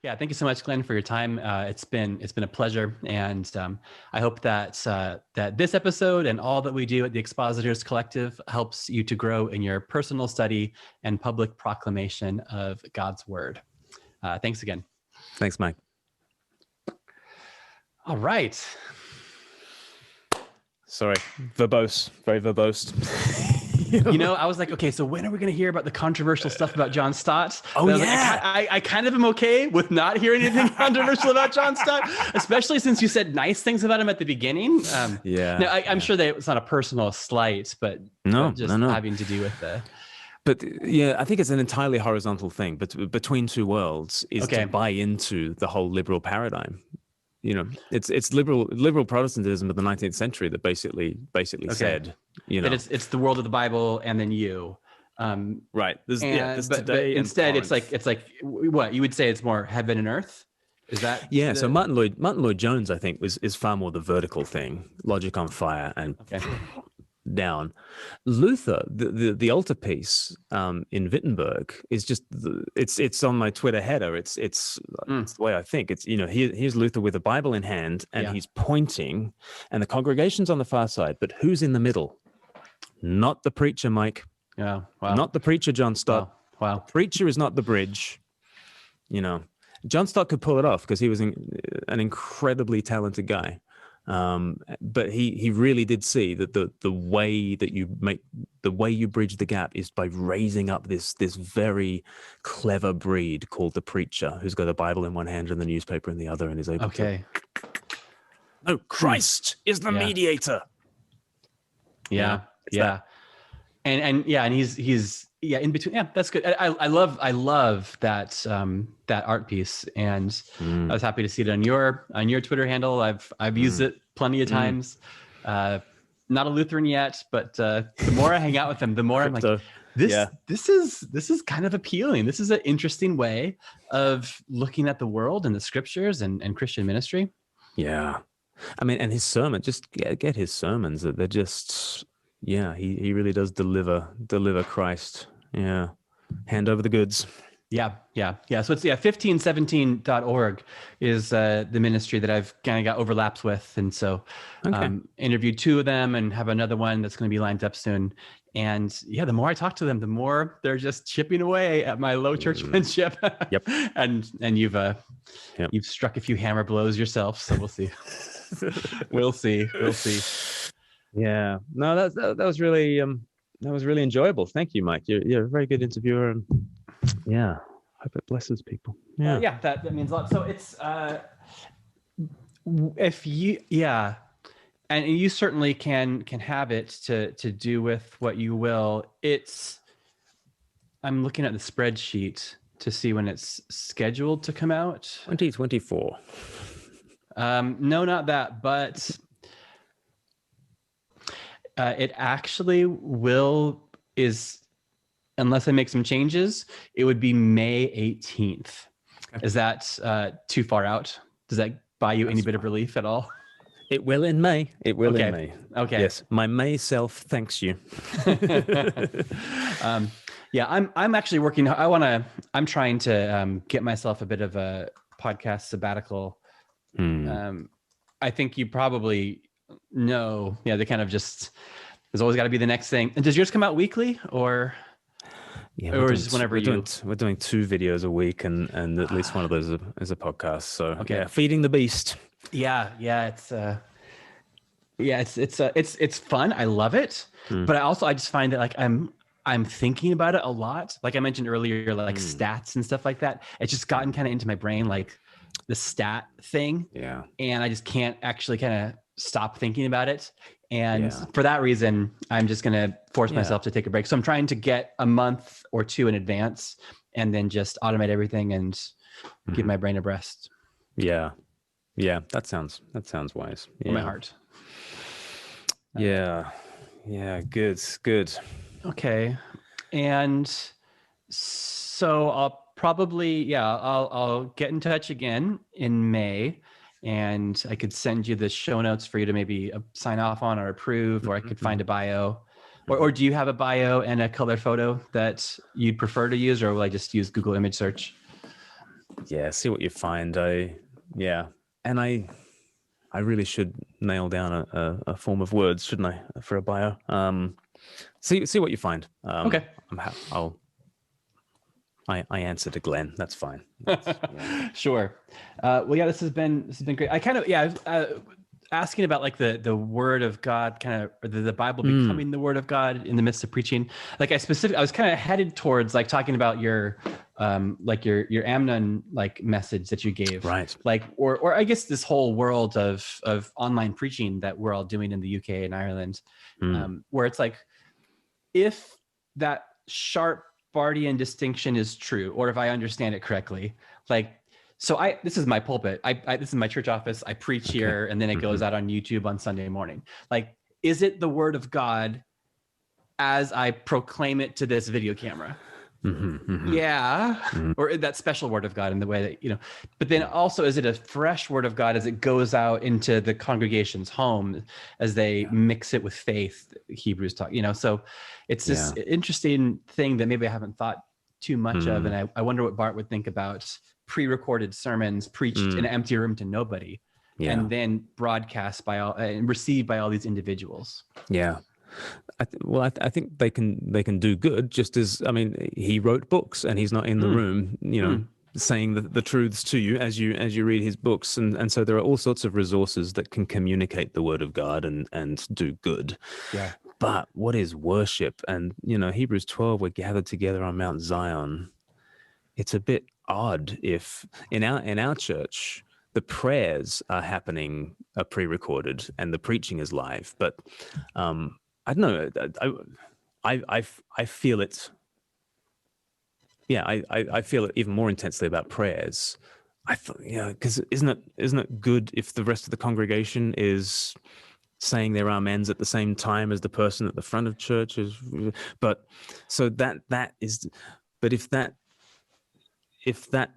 Yeah, thank you so much, Glenn, for your time. It's been a pleasure, and I hope that that this episode and all that we do at the Expositors Collective helps you to grow in your personal study and public proclamation of God's Word. Thanks again. Thanks, Mike. All right. Sorry, verbose, very verbose. I was like, okay, so when are we going to hear about the controversial stuff about John Stott? Oh, yeah. I kind of am okay with not hearing anything controversial about John Stott, especially since you said nice things about him at the beginning. Now, I'm sure that it's not a personal slight, but just having to do with the... But yeah, I think it's an entirely horizontal thing. But between two worlds is to buy into the whole liberal paradigm. It's liberal Protestantism of the 19th century that basically said, that it's the world of the Bible and then you. Right. But instead, it's like what you would say it's more heaven and earth. Is that? Yeah. So Martin Lloyd Jones, I think, is far more the vertical thing, logic on fire and down. Luther, the altarpiece in Wittenberg is just it's on my Twitter header. It's the way I think. It's here's Luther with a Bible in hand and he's pointing, and the congregation's on the far side, but who's in the middle? Not the preacher, Mike. Yeah, wow. Not the preacher, John Stott. Wow. The preacher is not the bridge. John Stott could pull it off because he was an incredibly talented guy. But he really did see that the way you bridge the gap is by raising up this very clever breed called the preacher, who's got a Bible in one hand and the newspaper in the other, and is able to. No, Christ is the mediator. Yeah. And he's in between. Yeah, that's good. I love that art piece, and I was happy to see it on your Twitter handle. I've used it plenty of times. Not a Lutheran yet, but the more I hang out with them, the more I'm like, this is kind of appealing. This is an interesting way of looking at the world and the scriptures and Christian ministry. Yeah, I mean, and his sermon, just get his sermons. They're just. Yeah, he really does deliver Christ. Yeah. Hand over the goods. Yeah. So it's 1517.org is the ministry that I've kind of got overlaps with. And so interviewed two of them and have another one that's going to be lined up soon. And the more I talk to them, the more they're just chipping away at my low church friendship. Yep. and you've struck a few hammer blows yourself. So we'll see. We'll see. Yeah, no, that was really enjoyable. Thank you, Mike. You're a very good interviewer, and hope it blesses people. Yeah, that means a lot. So it's if you and you certainly can have it to do with what you will. I'm looking at the spreadsheet to see when it's scheduled to come out. 2024. No, not that, but. It actually unless I make some changes, it would be May 18th. Okay. Is that too far out? Does that buy you any bit of relief at all? It will in May. It will in May. Okay. Yes, my May self thanks you. I'm actually working. I'm trying to get myself a bit of a podcast sabbatical. I think you probably. No, they kind of just. There's always got to be the next thing. And does yours come out weekly, or just whenever we're doing 2 videos a week, and at least one of those is a podcast. So feeding the beast. It's fun. I love it, but I just find that I'm thinking about it a lot. Like I mentioned earlier, stats and stuff like that. It's just gotten kind of into my brain, like the stat thing. Yeah, and I just can't actually kind of stop thinking about it. And for that reason, I'm just going to force myself to take a break. So I'm trying to get a month or 2 in advance and then just automate everything and give my brain a rest. Yeah. That sounds wise. For my heart. Yeah. Good. Okay. And so I'll probably, I'll get in touch again in May. And I could send you the show notes for you to maybe sign off on or approve, or I could find a bio. Or do you have a bio and a color photo that you'd prefer to use, or will I just use Google image search? Yeah, see what you find. And I really should nail down a form of words, shouldn't I, for a bio? See what you find. Okay. I answer to Glenn. That's fine. Sure. Well, yeah, this has been great. I kind of asking about like the word of God, kind of, or the Bible becoming the word of God in the midst of preaching. Like I was kind of headed towards like talking about your Amnon like message that you gave, right? Like, or I guess this whole world of online preaching that we're all doing in the UK and Ireland, where it's like, if that sharp Bardian distinction is true, or if I understand it correctly, like, so this is my pulpit. This is my church office. I preach here, and then it goes out on YouTube on Sunday morning. Like, is it the word of God as I proclaim it to this video camera? Yeah. Or that special word of God in the way that, you know, but then also, is it a fresh word of God as it goes out into the congregation's home, as they mix it with faith, Hebrews talk, you know? So it's this interesting thing that maybe I haven't thought too much of. And I wonder what Bart would think about pre-recorded sermons preached in an empty room to nobody, and then broadcast by all and received by all these individuals. Yeah. I think they can do good, just as, I mean, he wrote books and he's not in the room, you know, saying the truths to you as you read his books. And so there are all sorts of resources that can communicate the word of God and do good. Yeah. But what is worship? And, you know, Hebrews 12, we're gathered together on Mount Zion. It's a bit odd if in our church, the prayers are pre-recorded and the preaching is live. But I don't know. I feel it. Yeah, I feel it even more intensely about prayers. Because isn't it good if the rest of the congregation is saying their amens at the same time as the person at the front of church is? But so that is. But if that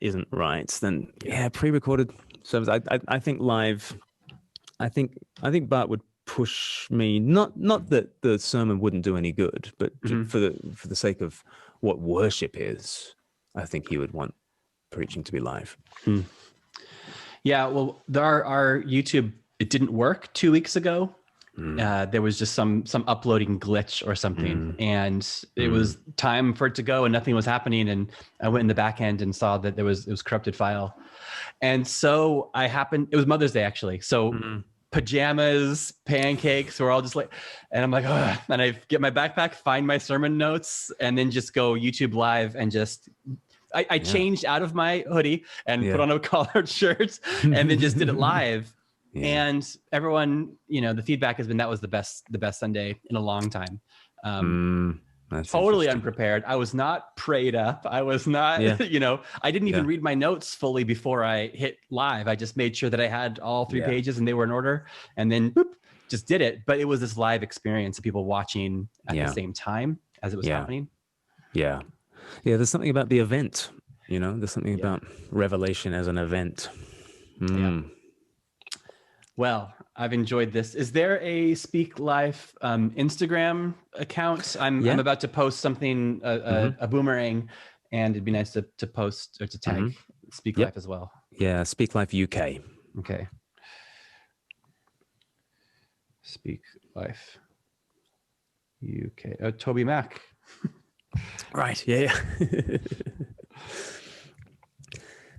isn't right, then pre-recorded service. I think live. I think Bart would push me, not that the sermon wouldn't do any good, but for the sake of what worship is, I think he would want preaching to be live. Yeah, well, our YouTube, it didn't work 2 weeks ago. There was just some uploading glitch or something, and it was time for it to go, and nothing was happening. And I went in the back end and saw that it was corrupted file, and so it was Mother's Day actually, so. Pajamas, pancakes, we're all just like, and I'm like, ugh. And I get my backpack, find my sermon notes, and then just go YouTube live and just, I changed out of my hoodie and put on a collared shirt and then just did it live. And everyone, you know, the feedback has been that was the best Sunday in a long time. That's totally unprepared. I was not prayed up. I was not, you know, I didn't even read my notes fully before I hit live. I just made sure that I had all 3 pages and they were in order, and then just did it. But it was this live experience of people watching at the same time as it was happening. Yeah. There's something about the event, you know, there's something about revelation as an event. Well, I've enjoyed this. Is there a Speak Life Instagram account? I'm about to post something, a boomerang, and it'd be nice to post or to tag Speak Life as well. Yeah, Speak Life UK. Okay. Speak Life UK. Oh, Toby Mac. Right. Yeah.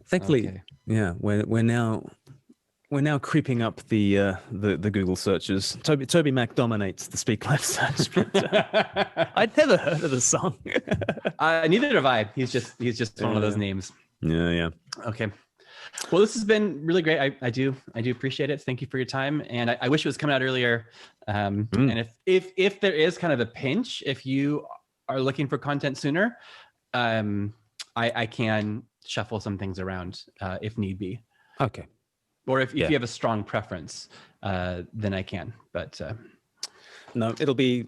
Thankfully, we're now creeping up the Google searches. Toby Mac dominates the Speak Life search. I'd never heard of the song. Neither have I. He's just one of those names. Yeah. Okay. Well, this has been really great. I do appreciate it. Thank you for your time. And I wish it was coming out earlier. And if there is kind of a pinch, if you are looking for content sooner, I can shuffle some things around if need be. Okay. Or if you have a strong preference, then I can. But no, it'll be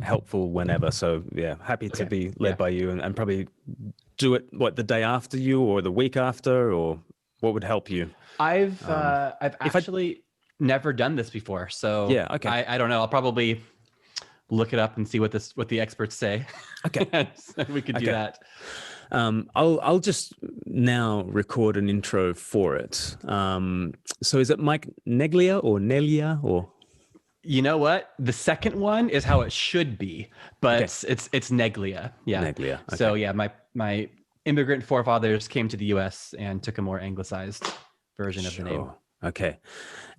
helpful whenever. So happy to be led by you, and probably do it the day after you or the week after, or what would help you. I've actually never done this before, so I don't know. I'll probably look it up and see what the experts say. Okay. We could do that. I'll just now record an intro for it. So is it Mike Neglia or Nelia or? You know what? The second one is how it should be, but Okay. it's Neglia. Yeah. Neglia. Okay. So yeah, my immigrant forefathers came to the U.S. and took a more anglicized version of the name. Okay.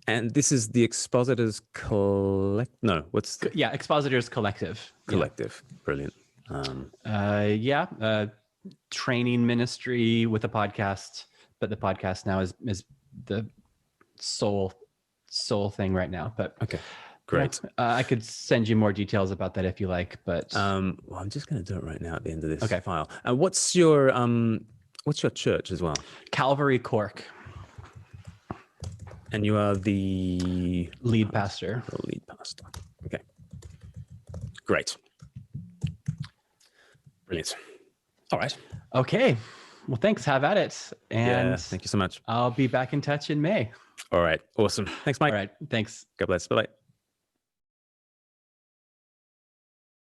And this is the Expositors Expositors Collective. Collective. Yeah. Brilliant. Training ministry with a podcast, but the podcast now is the sole thing right now. But okay, great. I could send you more details about that if you like. But I'm just going to do it right now at the end of this file. What's your church as well? Calvary Cork. And you are the lead pastor. The lead pastor. Okay. Great. Brilliant. All right. Okay. Well, thanks. Have at it. And thank you so much. I'll be back in touch in May. All right. Awesome. Thanks, Mike. All right. Thanks. God bless. Bye-bye.